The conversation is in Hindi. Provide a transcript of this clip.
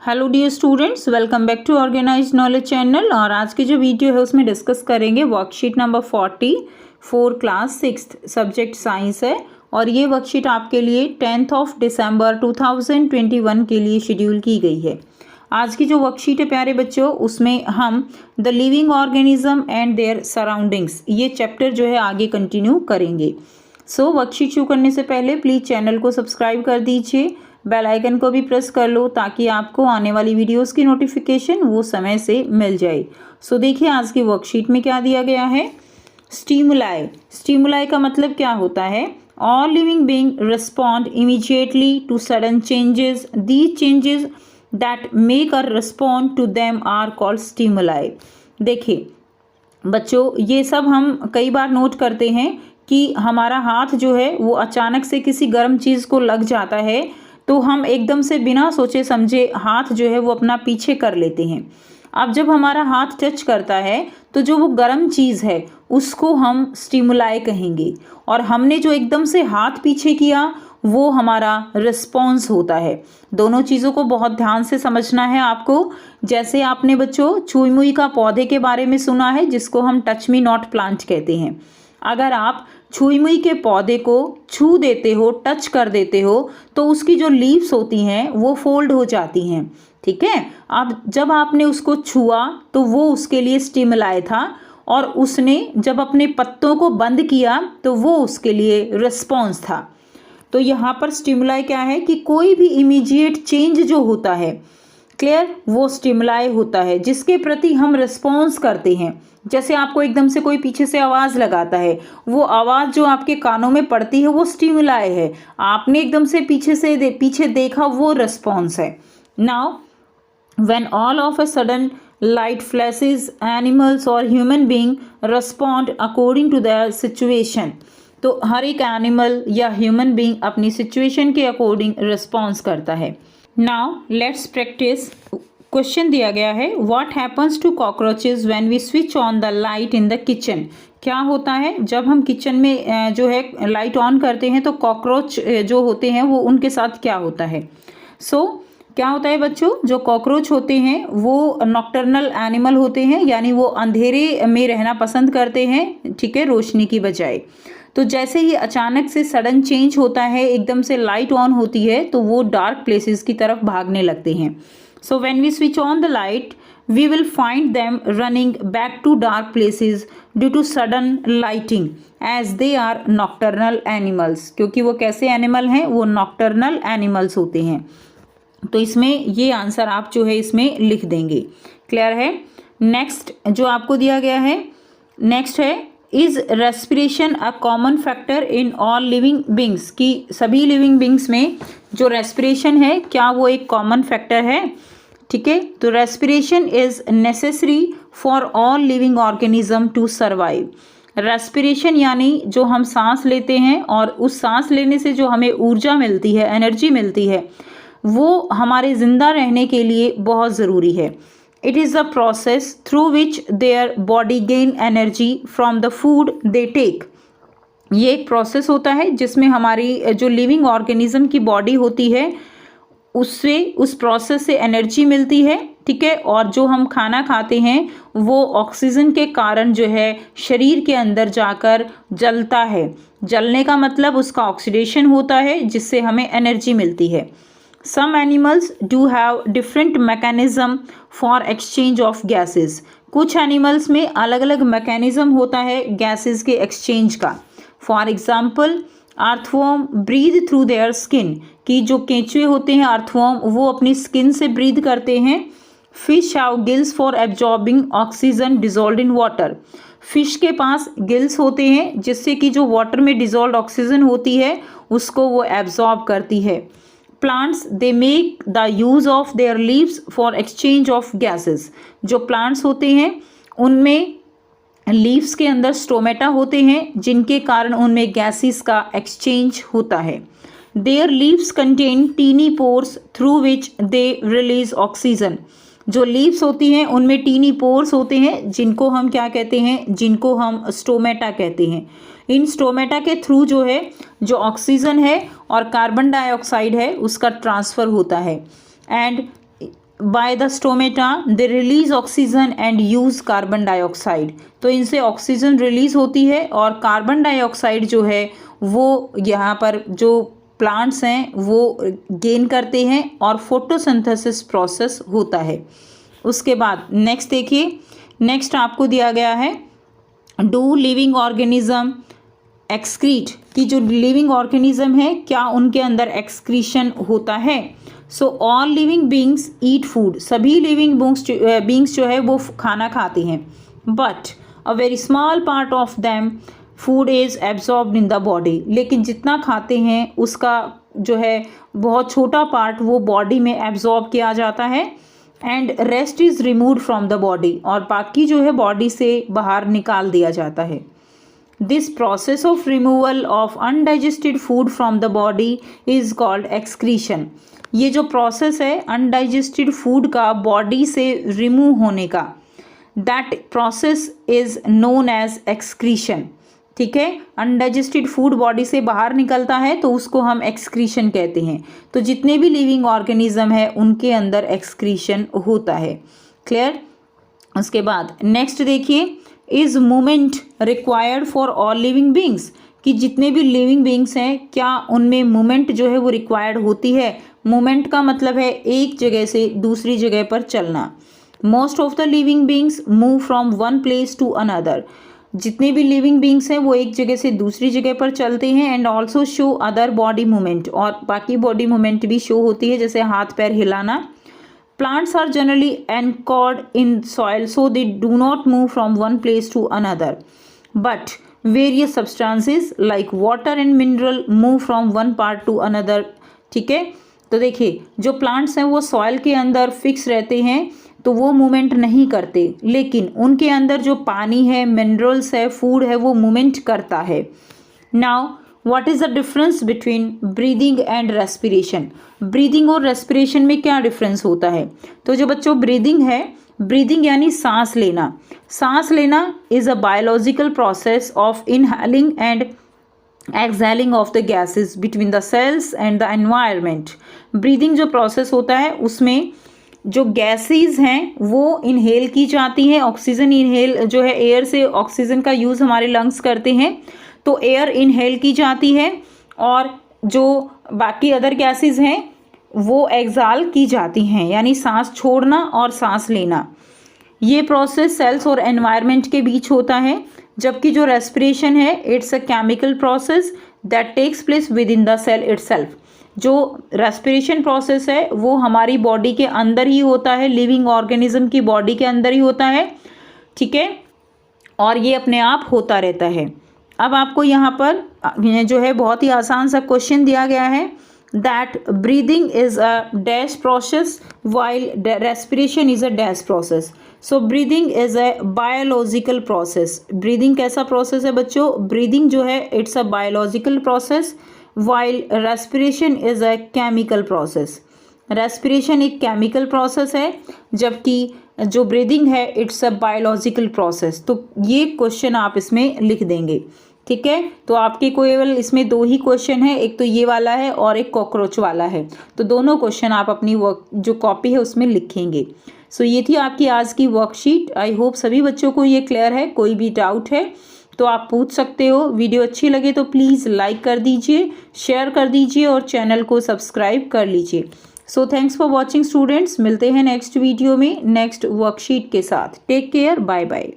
Hello dear students, welcome back to organised knowledge channel. और आज की जो वीडियो है उसमें डिस्कस करेंगे worksheet number 44 class 6 subject science है। और ये वर्कशीट आपके लिए 10 दिसंबर 2021 के लिए शेड्यूल की गई है। आज की जो वर्कशीट है प्यारे बच्चों, उसमें हम the living organism and there surroundings ये चैप्टर जो है आगे कंटिन्यू करेंगे। सो वर्कशीट शुरू करने से पहले प्लीज़ चैनल को सब्सक्राइब कर दीजिए, बेल आइकन को भी प्रेस कर लो ताकि आपको आने वाली वीडियोस की नोटिफिकेशन वो समय से मिल जाए। सो देखिए आज की वर्कशीट में क्या दिया गया है। स्टिमुलाई, स्टिमुलाई का मतलब क्या होता है? All living being respond immediately to sudden changes, these changes that make a respond to them are called stimuli. देखिए बच्चों, ये सब हम कई बार नोट करते हैं कि हमारा हाथ जो है वो अचानक से किसी गर्म चीज़ को लग जाता है तो हम एकदम से बिना सोचे समझे हाथ जो है वो अपना पीछे कर लेते हैं। अब जब हमारा हाथ टच करता है तो जो वो गर्म चीज़ है उसको हम स्टिमुलाई कहेंगे, और हमने जो एकदम से हाथ पीछे किया वो हमारा रिस्पॉन्स होता है। दोनों चीज़ों को बहुत ध्यान से समझना है आपको। जैसे आपने बच्चों छुई मुई का पौधे के बारे में सुना है जिसको हम टच मी नॉट प्लांट कहते हैं। अगर आप छुई मुई के पौधे को छू देते हो, टच कर देते हो, तो उसकी जो लीव्स होती हैं वो फोल्ड हो जाती हैं। ठीक है, अब जब आपने उसको छुआ तो वो उसके लिए स्टिमुलाई था, और उसने जब अपने पत्तों को बंद किया तो वो उसके लिए रिस्पॉन्स था। तो यहाँ पर स्टिमुलाई क्या है कि कोई भी इमीडिएट चेंज जो होता है, क्लियर, वो स्टिमुलाई होता है जिसके प्रति हम रिस्पॉन्स करते हैं। जैसे आपको एकदम से कोई पीछे से आवाज़ लगाता है, वो आवाज़ जो आपके कानों में पड़ती है वो स्टिमुलाई है। आपने एकदम से पीछे देखा, वो रिस्पॉन्स है। Now when all of a sudden light flashes, animals और human being respond according to their situation. तो हर एक एनिमल या ह्यूमन बीइंग अपनी सिचुएशन के अकॉर्डिंग रिस्पॉन्स करता है। Now let's practice. क्वेश्चन दिया गया है, what happens to cockroaches when we switch on the light in the kitchen. क्या होता है जब हम किचन में जो है लाइट ऑन करते हैं तो कॉकरोच जो होते हैं वो उनके साथ क्या होता है। क्या होता है बच्चों, जो कॉकरोच होते हैं वो नॉक्टर्नल एनिमल होते हैं, यानी वो अंधेरे में रहना पसंद करते हैं, ठीक है, रोशनी की बजाय। तो जैसे ही अचानक से सडन चेंज होता है, एकदम से लाइट ऑन होती है, तो वो डार्क प्लेसेस की तरफ भागने लगते हैं। So when we switch on the light, we will find them running back to dark places due to sudden lighting, as they are nocturnal animals। क्योंकि वो कैसे एनिमल हैं, वो नॉक्टर्नल एनिमल्स होते हैं। तो इसमें ये आंसर आप जो है इसमें लिख देंगे। क्लियर है। नेक्स्ट जो आपको दिया गया है, नेक्स्ट है, is respiration a common factor in all living beings. कि सभी लिविंग बींग्स में जो रेस्पिरेशन है क्या वो एक कॉमन फैक्टर है। ठीक है, तो respiration is necessary for all living organism to survive. Respiration यानी जो हम सांस लेते हैं और उस सांस लेने से जो हमें ऊर्जा मिलती है, एनर्जी मिलती है, वो हमारे ज़िंदा रहने के लिए बहुत ज़रूरी है। It is a process through which their body gain energy from the food they take. ये एक प्रोसेस होता है जिसमें हमारी जो लिविंग ऑर्गेनिज्म की बॉडी होती है उससे, उस प्रोसेस से एनर्जी मिलती है। ठीक है, और जो हम खाना खाते हैं वो ऑक्सीजन के कारण जो है शरीर के अंदर जाकर जलता है। जलने का मतलब उसका ऑक्सीडेशन होता है जिससे हमें एनर्जी मिलती है। Some animals do have different mechanism for exchange of gases। कुछ एनिमल्स में अलग अलग मैकेनिज्म होता है गैसेस के एक्सचेंज का। For example earthworm breathe through their skin. कि जो केंचुए होते हैं अर्थवर्म, वो अपनी स्किन से ब्रीद करते हैं। Fish have gills for absorbing oxygen dissolve in water. Fish के पास गिल्स होते हैं जिससे कि जो वाटर में डिजोल्व ऑक्सीजन होती है उसको वो एब्जॉर्ब करती है। Plants they make the use of their leaves for exchange of gases. जो प्लांट्स होते हैं उनमें लीव्स के अंदर स्टोमेटा होते हैं जिनके कारण उनमें गैसेस का एक्सचेंज होता है। Their leaves contain tiny pores through which they release oxygen. जो लीव्स होती हैं उनमें टीनी पोर्स होते हैं जिनको हम क्या कहते हैं, जिनको हम स्टोमेटा कहते हैं। इन स्टोमेटा के थ्रू जो है जो ऑक्सीजन है और कार्बन डाइऑक्साइड है उसका ट्रांसफ़र होता है। And by the stomata they release oxygen and use carbon dioxide. तो इनसे ऑक्सीजन रिलीज होती है और कार्बन डाइऑक्साइड जो है वो यहाँ पर जो प्लांट्स हैं वो गेन करते हैं और फोटोसिंथेसिस प्रोसेस होता है। उसके बाद नेक्स्ट देखिए, नेक्स्ट आपको दिया गया है डू लिविंग ऑर्गेनिज्म एक्सक्रीट, कि जो लिविंग ऑर्गेनिज्म है क्या उनके अंदर एक्सक्रीशन होता है। So all living beings eat food, सभी लिविंग बींग्स जो है वो खाना खाते हैं, but a very small part of them food is absorbed in the body, लेकिन जितना खाते हैं उसका जो है बहुत छोटा पार्ट वो बॉडी में एब्जॉर्ब किया जाता है, and rest is removed from the body, और बाकी जो है बॉडी से बाहर निकाल दिया जाता है। This process of removal of undigested food from the body is called excretion. ये जो प्रोसेस है अनडाइजेस्टेड फूड का बॉडी से रिमूव होने का, that process is known as excretion. ठीक है, अनडाइजेस्टेड फूड बॉडी से बाहर निकलता है तो उसको हम एक्सक्रीशन कहते हैं। तो जितने भी लिविंग ऑर्गेनिज्म है उनके अंदर एक्सक्रीशन होता है। क्लियर। उसके बाद नेक्स्ट देखिए, is movement required for all living beings, कि जितने भी लिविंग बींग्स हैं क्या उनमें मूवमेंट जो है वो रिक्वायर्ड होती है। मूवमेंट का मतलब है एक जगह से दूसरी जगह पर चलना। Most of the living beings move from one place to another, जितने भी लिविंग बींग्स हैं वो एक जगह से दूसरी जगह पर चलते हैं, and also show other body movement, और बाकी बॉडी मूवमेंट भी शो होती है जैसे हाथ पैर हिलाना। Plants are generally anchored in soil so they do not move from one place to another, but various substances like water and mineral move from one part to another। ठीक है, तो देखिए जो प्लांट्स हैं वो सॉइल के अंदर फिक्स रहते हैं तो वो मूवमेंट नहीं करते, लेकिन उनके अंदर जो पानी है, मिनरल्स है, फूड है, वो मूवमेंट करता है। Now what is the difference between breathing and respiration. Breathing और रेस्पिरेशन में क्या डिफरेंस होता है। तो जो बच्चों ब्रीदिंग है, ब्रीदिंग यानी सांस लेना। सांस लेना is a biological process of inhaling and exhaling of the gases between the cells and the environment. Breathing जो प्रोसेस होता है उसमें जो गैसेस हैं वो इनहेल की जाती हैं। ऑक्सीजन इनहेल जो है, एयर से ऑक्सीजन का यूज़ हमारे लंग्स करते हैं, तो एयर इनहेल की जाती है और जो बाकी अदर गैसेस हैं वो एक्सहाल की जाती हैं, यानी सांस छोड़ना और सांस लेना। ये प्रोसेस सेल्स और एनवायरनमेंट के बीच होता है, जबकि जो रेस्पिरेशन है it's a chemical process that takes place within the cell itself. जो रेस्पिरेशन प्रोसेस है वो हमारी बॉडी के अंदर ही होता है, लिविंग ऑर्गेनिज्म की बॉडी के अंदर ही होता है। ठीक है, और ये अपने आप होता रहता है। अब आपको यहाँ पर जो है बहुत ही आसान सा क्वेश्चन दिया गया है, that breathing is a dash process while respiration is a dash process. So breathing is a biological process. Breathing कैसा प्रोसेस है बच्चों, ब्रीदिंग जो है it's a biological process, while respiration is a chemical process. Respiration एक केमिकल प्रोसेस है, जबकि जो ब्रीदिंग है इट्स अ बायोलॉजिकल प्रोसेस। तो ये क्वेश्चन आप इसमें लिख देंगे। ठीक है, तो आपके केवल इसमें दो ही क्वेश्चन है, एक तो ये वाला है और एक कॉकरोच वाला है, तो दोनों क्वेश्चन आप अपनी वर्क जो कॉपी है उसमें लिखेंगे। सो ये थी आपकी आज की वर्कशीट। आई होप सभी बच्चों को ये क्लियर है। कोई भी डाउट है तो आप पूछ सकते हो। वीडियो अच्छी लगे तो प्लीज़ लाइक कर दीजिए, शेयर कर दीजिए और चैनल को सब्सक्राइब कर लीजिए। So thanks for watching students. मिलते हैं नेक्स्ट वीडियो में नेक्स्ट वर्कशीट के साथ। Take care, bye bye.